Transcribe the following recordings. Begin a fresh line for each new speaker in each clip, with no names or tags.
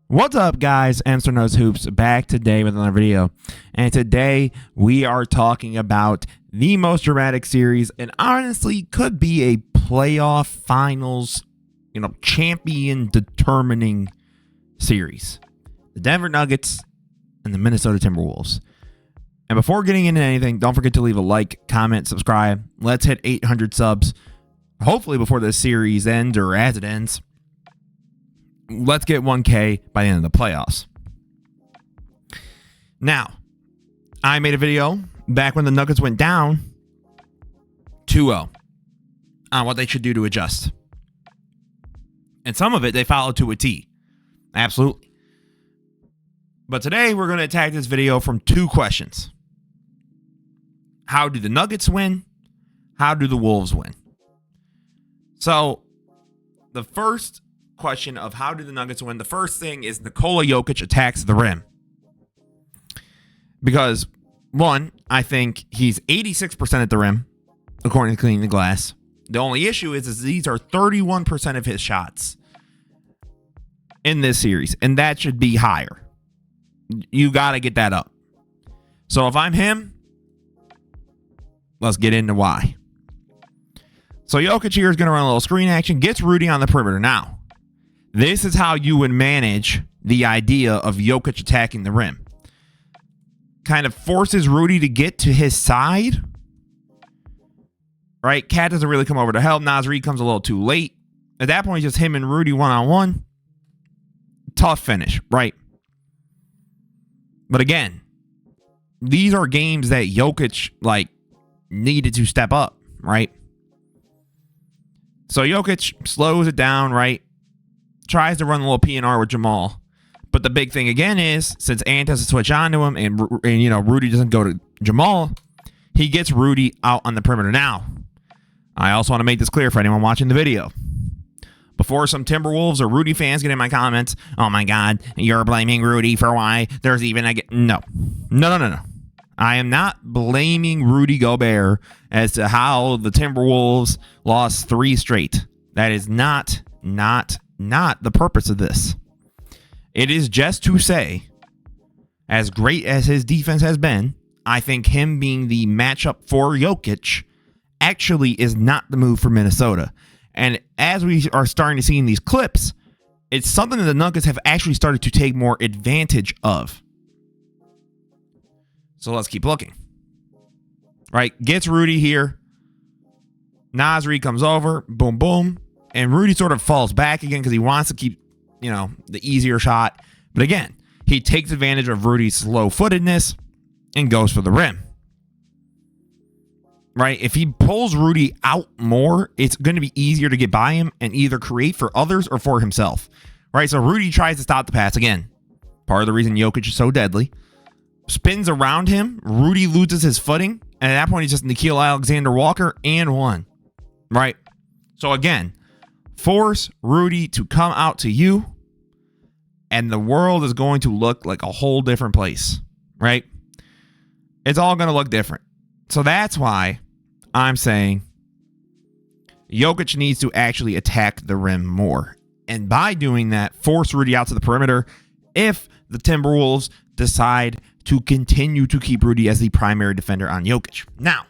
What's up, guys? Mr. Knows Hoops back today with another video. And today we are talking about the most dramatic series and honestly could be a playoff finals, champion determining series. The Denver Nuggets and the Minnesota Timberwolves. And before getting into anything, don't forget to leave a like, comment, subscribe. Let's hit 800 subs. Hopefully before this series ends or as it ends. Let's get 1K by the end of the playoffs. Now, I made a video back when the Nuggets went down 2-0 on what they should do to adjust. And some of it they followed to a T. Absolutely. But today we're going to attack this video from two questions. How do the Nuggets win? How do the Wolves win? So, the first question of how do the Nuggets win, the first thing is Nikola Jokic attacks the rim. Because, one, I think he's 86% at the rim, according to Cleaning the Glass. The only issue is these are 31% of his shots in this series, and that should be higher. You got to get that up. So if I'm him, let's get into why. So Jokic here is going to run a little screen action, gets Rudy on the perimeter. Now, this is how you would manage the idea of Jokic attacking the rim. Kind of forces Rudy to get to his side. Right? Cat doesn't really come over to help. Naz Reid comes a little too late. At that point, it's just him and Rudy one-on-one. Tough finish, right? But again, these are games that Jokic, needed to step up, right? So Jokic slows it down, right? Tries to run a little P&R with Jamal. But the big thing again is, since Ant has to switch on to him and Rudy doesn't go to Jamal, he gets Rudy out on the perimeter. Now, I also want to make this clear for anyone watching the video. Before some Timberwolves or Rudy fans get in my comments, oh my God, you're blaming Rudy for why there's even a... No. I am not blaming Rudy Gobert as to how the Timberwolves lost 3 straight. That is not the purpose of this. It is just to say, as great as his defense has been, I think him being the matchup for Jokic actually is not the move for Minnesota. And as we are starting to see in these clips, it's something that the Nuggets have actually started to take more advantage of. So let's keep looking. Right, gets Rudy here. Naz Reid comes over, boom, boom. And Rudy sort of falls back again because he wants to keep, the easier shot. But again, he takes advantage of Rudy's slow-footedness and goes for the rim. Right? If he pulls Rudy out more, it's going to be easier to get by him and either create for others or for himself. Right? So Rudy tries to stop the pass again. Part of the reason Jokic is so deadly. Spins around him. Rudy loses his footing. And at that point, he's just Nickeil Alexander-Walker and one. Right? So again, force Rudy to come out to you, and the world is going to look like a whole different place, right? It's all going to look different. So that's why I'm saying Jokic needs to actually attack the rim more. And by doing that, force Rudy out to the perimeter if the Timberwolves decide to continue to keep Rudy as the primary defender on Jokic. Now,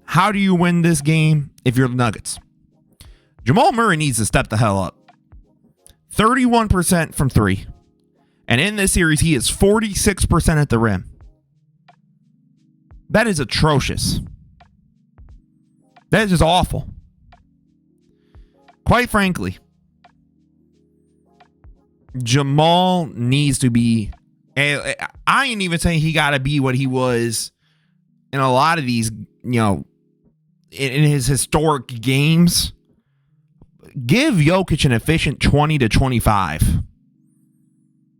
how do you win this game if you're the Nuggets? Jamal Murray needs to step the hell up. 31% from 3. And in this series, he is 46% at the rim. That is atrocious. That is just awful. Quite frankly, Jamal needs to be... I ain't even saying he got to be what he was in a lot of these, in his historic games. Give Jokic an efficient 20 to 25.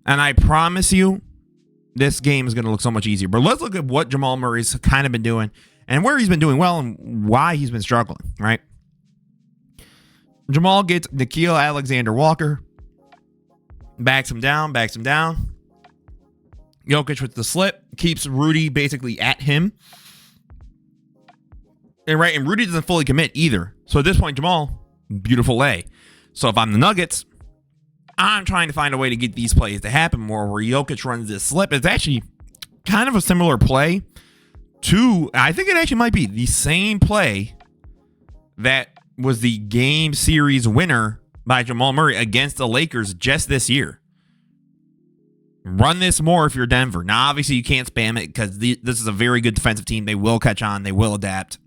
And I promise you, this game is going to look so much easier. But let's look at what Jamal Murray's kind of been doing and where he's been doing well and why he's been struggling, right? Jamal gets Nickeil Alexander-Walker. Backs him down. Jokic with the slip. Keeps Rudy basically at him. And Rudy doesn't fully commit either. So at this point, Jamal, beautiful lay. So if I'm the Nuggets, I'm trying to find a way to get these plays to happen more where Jokic runs this slip. It's actually kind of a similar play to, I think it actually might be the same play that was the game series winner by Jamal Murray against the Lakers just this year. Run this more if you're Denver. Now, obviously, you can't spam it because this is a very good defensive team. They will catch on. They will adapt.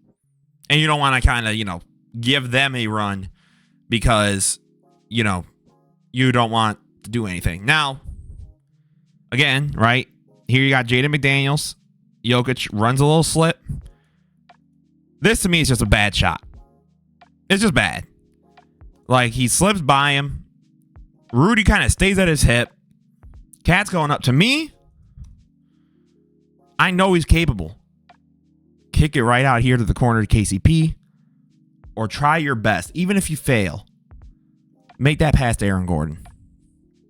And you don't want to kind of, give them a run because, you don't want to do anything. Now, again, right, here you got Jaden McDaniels. Jokic runs a little slip. This, to me, is just a bad shot. It's just bad. Like, he slips by him. Rudy kind of stays at his hip. Cat's going up. To me, I know he's capable. Kick it right out here to the corner to KCP. Or try your best. Even if you fail, make that pass to Aaron Gordon.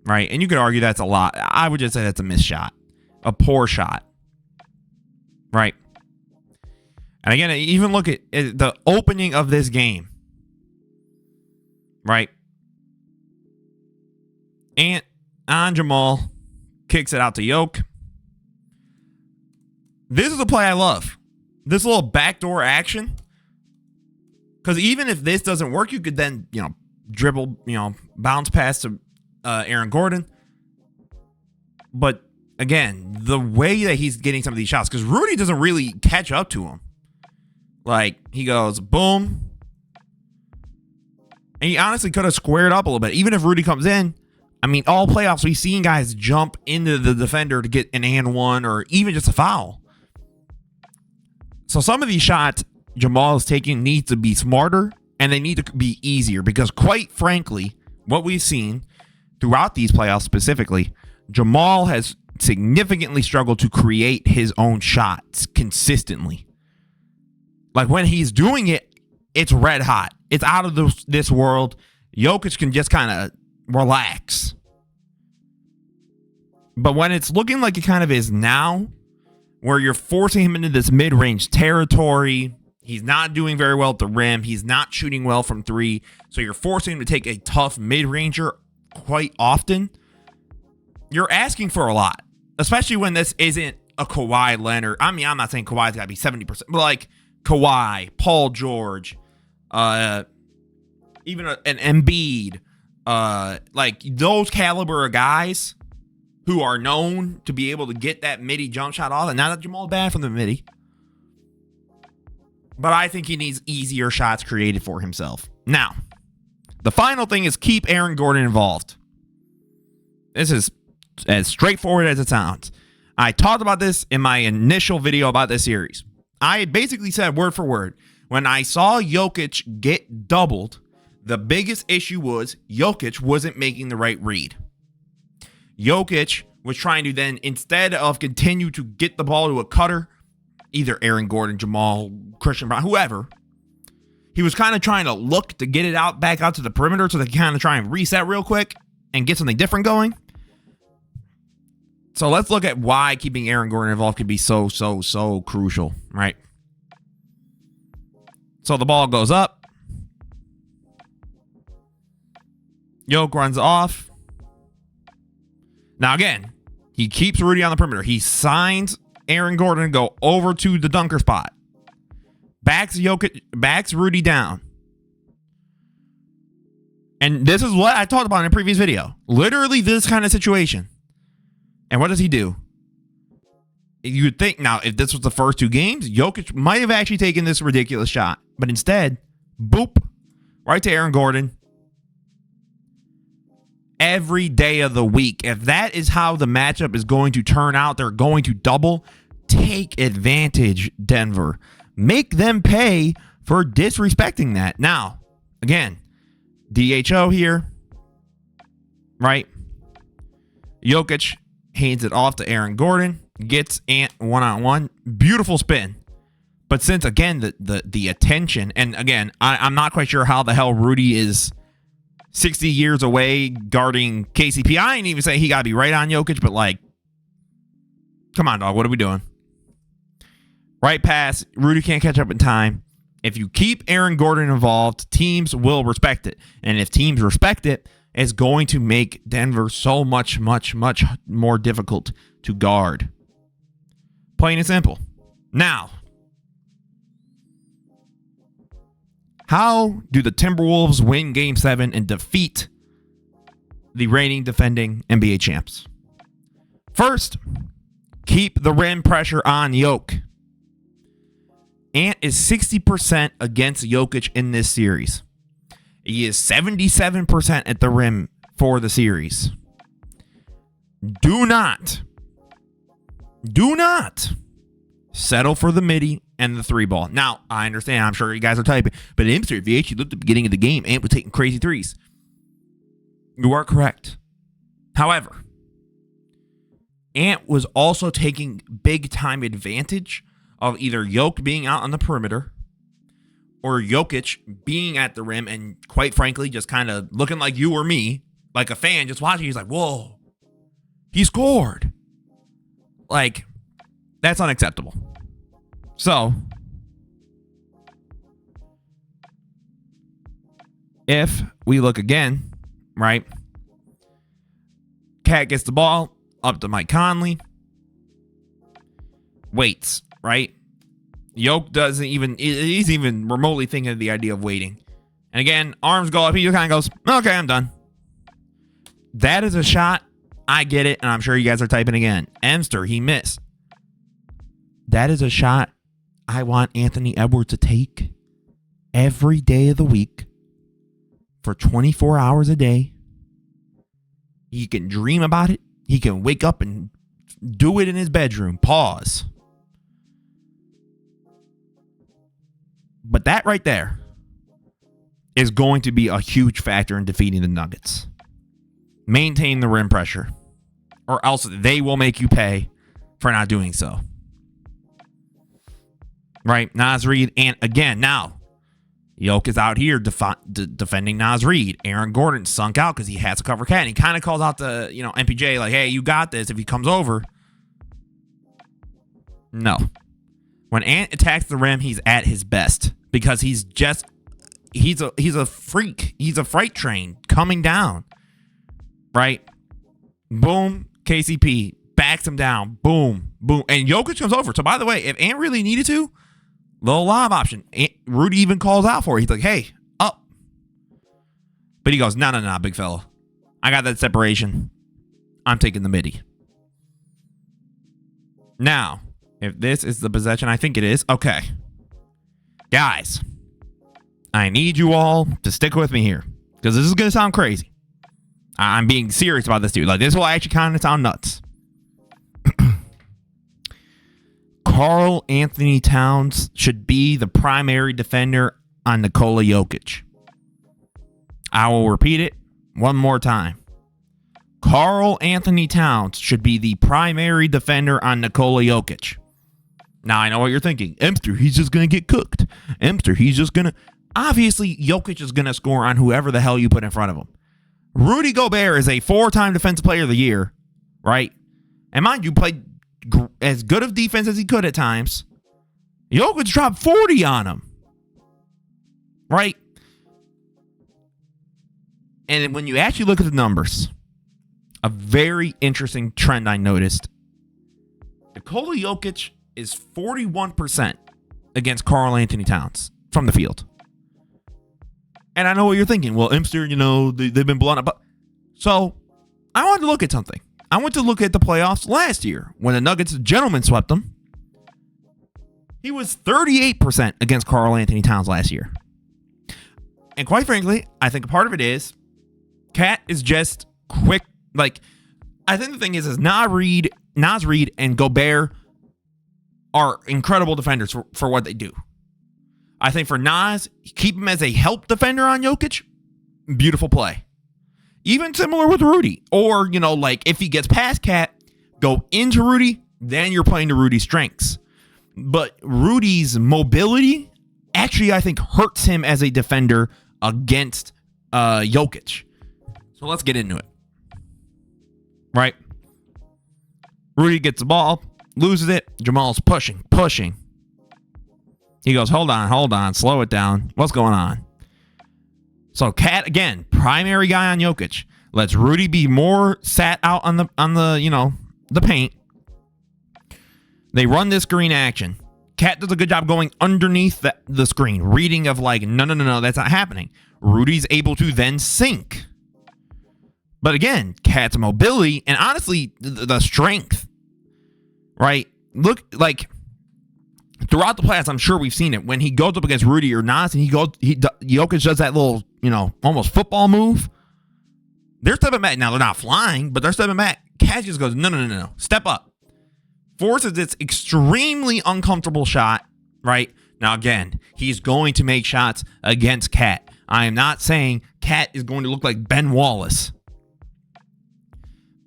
Right? And you could argue that's a lot. I would just say that's a missed shot. A poor shot. Right? And again, even look at the opening of this game. Right? Ant on Jamal. Kicks it out to Yoke. This is a play I love. This little backdoor action. Because even if this doesn't work, you could then, dribble, bounce pass to Aaron Gordon. But again, the way that he's getting some of these shots, because Rudy doesn't really catch up to him. Like, he goes, boom. And he honestly could have squared up a little bit. Even if Rudy comes in, all playoffs, we've seen guys jump into the defender to get an and one or even just a foul. So some of these shots Jamal is taking need to be smarter and they need to be easier because, quite frankly, what we've seen throughout these playoffs specifically, Jamal has significantly struggled to create his own shots consistently. Like, when he's doing it, it's red hot. It's out of this world. Jokic can just kind of relax. But when it's looking like it kind of is now, where you're forcing him into this mid-range territory, he's not doing very well at the rim, he's not shooting well from three, so you're forcing him to take a tough mid-ranger quite often, you're asking for a lot. Especially when this isn't a Kawhi Leonard. I'm not saying Kawhi's got to be 70%, but like Kawhi, Paul George, even an Embiid, like those caliber of guys who are known to be able to get that midi jump shot off. And not that Jamal's bad from the midi, but I think he needs easier shots created for himself. Now, the final thing is keep Aaron Gordon involved. This is as straightforward as it sounds. I talked about this in my initial video about this series. I basically said word for word, when I saw Jokic get doubled, the biggest issue was Jokic wasn't making the right read. Jokic was trying to then, instead of continue to get the ball to a cutter, either Aaron Gordon, Jamal, Christian Brown, whoever, he was kind of trying to look to get it back out to the perimeter so they can kind of try and reset real quick and get something different going. So let's look at why keeping Aaron Gordon involved could be so crucial, right? So the ball goes up. Yoke runs off. Now again, he keeps Rudy on the perimeter. He signs Aaron Gordon to go over to the dunker spot. Backs Rudy down. And this is what I talked about in a previous video. Literally this kind of situation. And what does he do? You would think, now, if this was the first two games, Jokic might have actually taken this ridiculous shot. But instead, boop, right to Aaron Gordon. Every day of the week. If that is how the matchup is going to turn out, they're going to double. Take advantage, Denver. Make them pay for disrespecting that. Now, again, DHO here, right? Jokic hands it off to Aaron Gordon, gets Ant one-on-one. Beautiful spin. But since, again, the attention, and again, I'm not quite sure how the hell Rudy is 60 years away guarding KCP. I ain't even say he got to be right on Jokic, but like, come on, dog. What are we doing? Right pass. Rudy can't catch up in time. If you keep Aaron Gordon involved, teams will respect it. And if teams respect it, is going to make Denver so much more difficult to guard. Plain and simple. Now, how do the Timberwolves win Game 7 and defeat the reigning defending NBA champs? First, keep the rim pressure on Jokic. Ant is 60% against Jokic in this series. He is 77% at the rim for the series. Do not settle for the midi and the three ball. Now, I understand. I'm sure you guys are typing. But if you actually looked at the beginning of the game, Ant was taking crazy threes. You are correct. However, Ant was also taking big time advantage of either Jokic being out on the perimeter or Jokic being at the rim and, quite frankly, just kind of looking like you or me, like a fan just watching. He's like, whoa, he scored. Like, that's unacceptable. So, if we look again, right, Cat gets the ball up to Mike Conley, waits, right? Yoke doesn't even, he's even remotely thinking of the idea of waiting. And again, arms go up, he just kind of goes, okay, I'm done. That is a shot. I get it, and I'm sure you guys are typing again. Emster, he missed. That is a shot I want Anthony Edwards to take every day of the week for 24 hours a day. He can dream about it. He can wake up and do it in his bedroom. Pause. But that right there is going to be a huge factor in defeating the Nuggets. Maintain the rim pressure, or else they will make you pay for not doing so. Right? Naz Reid, and again, now, Jokic is out here defending Naz Reid. Aaron Gordon sunk out because he has to cover Cat. And he kind of calls out the, MPJ, like, hey, you got this if he comes over. No. When Ant attacks the rim, he's at his best because he's a freak. He's a freight train coming down. Right? Boom. KCP backs him down. Boom. Boom. And Jokic comes over. So, by the way, if Ant really needed to, little lob option. Rudy even calls out for it. He's like, hey, up. But he goes, no, big fella. I got that separation. I'm taking the midi. Now, if this is the possession, I think it is. Okay. Guys, I need you all to stick with me here because this is going to sound crazy. I'm being serious about this, dude. Like, this will actually kind of sound nuts. Karl Anthony Towns should be the primary defender on Nikola Jokic. I will repeat it one more time. Karl Anthony Towns should be the primary defender on Nikola Jokic. Now, I know what you're thinking. Emster, he's just going to get cooked. Emster, he's just going to... Obviously, Jokic is going to score on whoever the hell you put in front of him. Rudy Gobert is a 4-time Defensive Player of the Year, right? And mind you, played as good of defense as he could at times. Jokic dropped 40 on him, right? And when you actually look at the numbers, a very interesting trend I noticed. Nikola Jokic is 41% against Karl Anthony Towns from the field. And I know what you're thinking. Well, Imster, they've been blown up. So I wanted to look at something. I went to look at the playoffs last year when the Nuggets gentlemen swept them. He was 38% against Karl Anthony Towns last year. And quite frankly, I think a part of it is Cat is just quick. Like, I think the thing is Naz Reid and Gobert are incredible defenders for what they do. I think for Naz, keep him as a help defender on Jokic. Beautiful play. Even similar with Rudy. Or, if he gets past Cat, go into Rudy, then you're playing to Rudy's strengths. But Rudy's mobility actually, I think, hurts him as a defender against Jokic. So let's get into it. Right? Rudy gets the ball, loses it. Jamal's pushing. He goes, hold on, slow it down. What's going on? So Cat, again, primary guy on Jokic. Lets Rudy be more sat out on the the paint. They run this screen action. Cat does a good job going underneath the screen, reading of like, no, that's not happening. Rudy's able to then sink. But again, Cat's mobility and honestly the strength, right? Look, like throughout the playoffs, I'm sure we've seen it when he goes up against Rudy or Nas, and Jokic does that little, almost football move. They're stepping back. Now they're not flying, but they're stepping back. Cat just goes, no, step up. Forces this extremely uncomfortable shot, right? Now again, he's going to make shots against Cat. I am not saying Cat is going to look like Ben Wallace.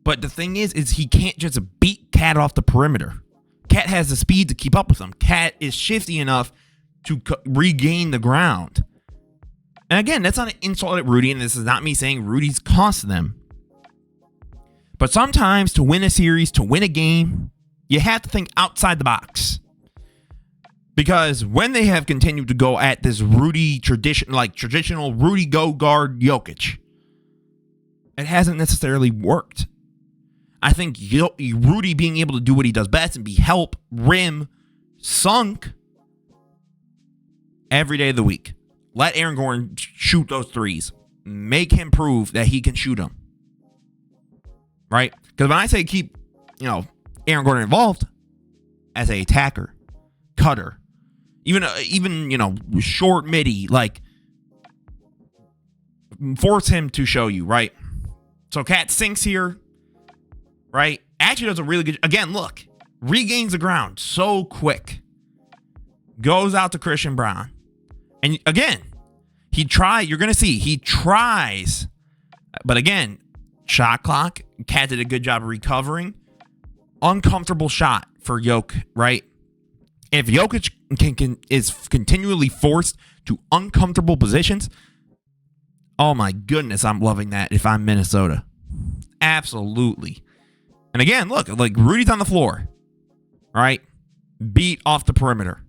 But the thing is he can't just beat Cat off the perimeter. Cat has the speed to keep up with him. Cat is shifty enough to regain the ground. And again, that's not an insult at Rudy, and this is not me saying Rudy's cost them. But sometimes to win a series, to win a game, you have to think outside the box. Because when they have continued to go at this Rudy traditional Rudy go guard Jokic, it hasn't necessarily worked. I think Rudy being able to do what he does best and be help, rim, sunk every day of the week. Let Aaron Gordon shoot those threes. Make him prove that he can shoot them. Right? Because when I say keep, Aaron Gordon involved as an attacker, cutter, even short midi, like force him to show you, right? So Cat sinks here, right? Actually does a really good, again, look, regains the ground so quick. Goes out to Christian Braun. And again, you're going to see, he tries. But again, shot clock, Cat did a good job of recovering. Uncomfortable shot for Jokic, right? If Jokic is continually forced to uncomfortable positions, oh my goodness, I'm loving that if I'm Minnesota. Absolutely. And again, look, like Rudy's on the floor, right? Beat off the perimeter.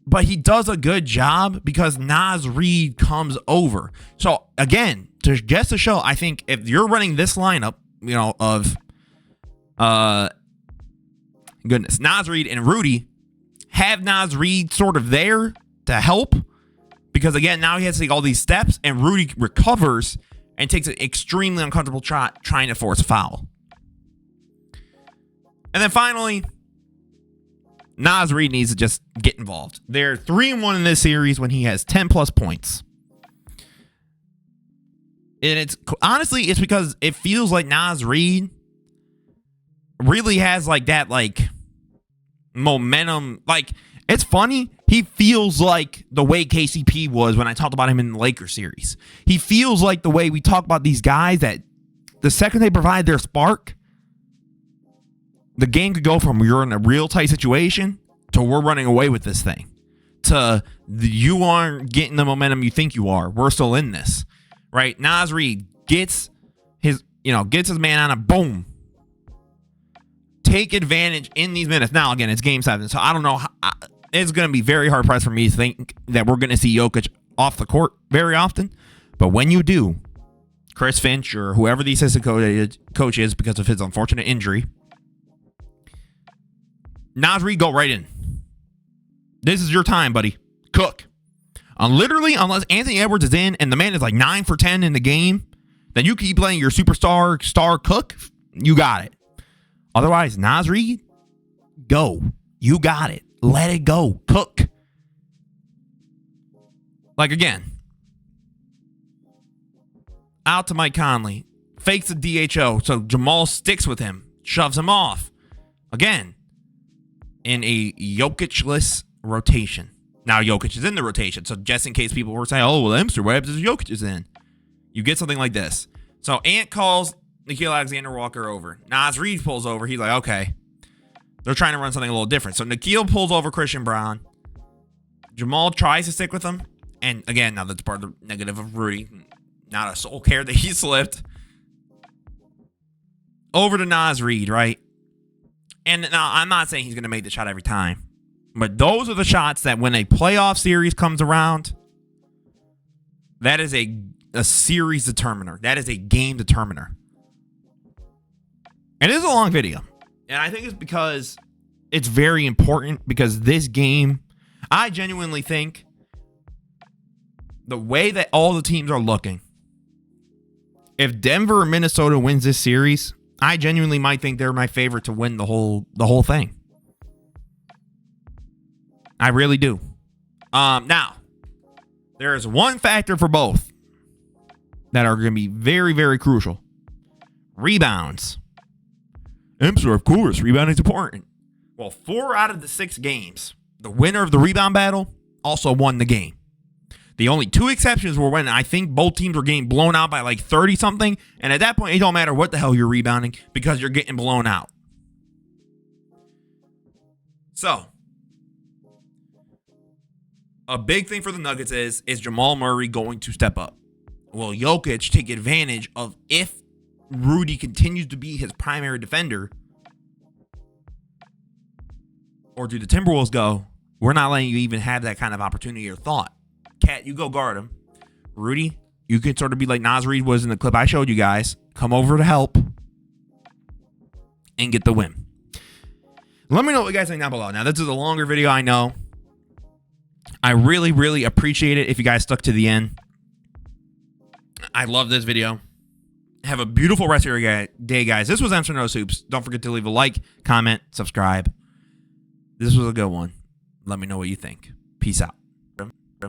But he does a good job because Naz Reid comes over. So again, just to show, I think if you're running this lineup, of Naz Reid and Rudy, have Naz Reid sort of there to help. Because again, now he has to take all these steps and Rudy recovers and takes an extremely uncomfortable shot trying to force a foul. And then finally, Naz Reid needs to just get involved. They're 3-1 in this series when he has 10 plus points. And it's because it feels like Naz Reid really has like that momentum. Like, it's funny. He feels like the way KCP was when I talked about him in the Lakers series. He feels like the way we talk about these guys that the second they provide their spark, the game could go from you're in a real tight situation to we're running away with this thing to you aren't getting the momentum you think you are. We're still in this, right? Naz Reid gets his man on a boom. Take advantage in these minutes. Now, again, it's game 7, so I don't know. It's going to be very hard pressed for me to think that we're going to see Jokic off the court very often. But when you do, Chris Finch or whoever the assistant coach is because of his unfortunate injury, Naz Reid, go right in. This is your time, buddy. Cook. Literally, unless Anthony Edwards is in and the man is like 9 for 10 in the game, then you keep playing your superstar star Cook. You got it. Otherwise, Naz Reid, go. You got it. Let it go. Cook. Like, again, out to Mike Conley. Fakes a DHO, so Jamal sticks with him. Shoves him off. Again, in a Jokic-less rotation. Now, Jokic is in the rotation, so just in case people were saying, oh, well, Emster, what happens if Jokic is in? You get something like this. So, Ant calls Nickeil Alexander-Walker over. Naz Reid pulls over. He's like, okay. They're trying to run something a little different. So, Nickeil pulls over Christian Braun. Jamal tries to stick with him. And, again, now that's part of the negative of Rudy. Not a soul care that he slipped. Over to Naz Reid, right? And now, I'm not saying he's going to make the shot every time. But those are the shots that when a playoff series comes around, That is a series determiner. That is a game determiner. And it is a long video. And I think it's because it's very important, because this game, I genuinely think the way that all the teams are looking, if Denver or Minnesota wins this series, I genuinely might think they're my favorite to win the whole thing. I really do. Now, there is one factor for both that are going to be very, very crucial. Rebounds. Sure, of course, rebounding is important. Well, 4 out of the 6 games, the winner of the rebound battle also won the game. The only 2 exceptions were when I think both teams were getting blown out by like 30-something, and at that point, it don't matter what the hell you're rebounding because you're getting blown out. So, a big thing for the Nuggets is Jamal Murray going to step up? Will Jokic take advantage of if Rudy continues to be his primary defender? Or do the Timberwolves go, we're not letting you even have that kind of opportunity or thought? Cat, you go guard him. Rudy, you can sort of be like Nas Reed was in the clip I showed you guys. Come over to help and get the win. Let me know what you guys think down below. Now, this is a longer video, I know. I really, really appreciate it if you guys stuck to the end. I love this video. Have a beautiful rest of your day, guys. This was Mr. No Soups. Don't forget to leave a like, comment, subscribe. This was a good one. Let me know what you think. Peace out.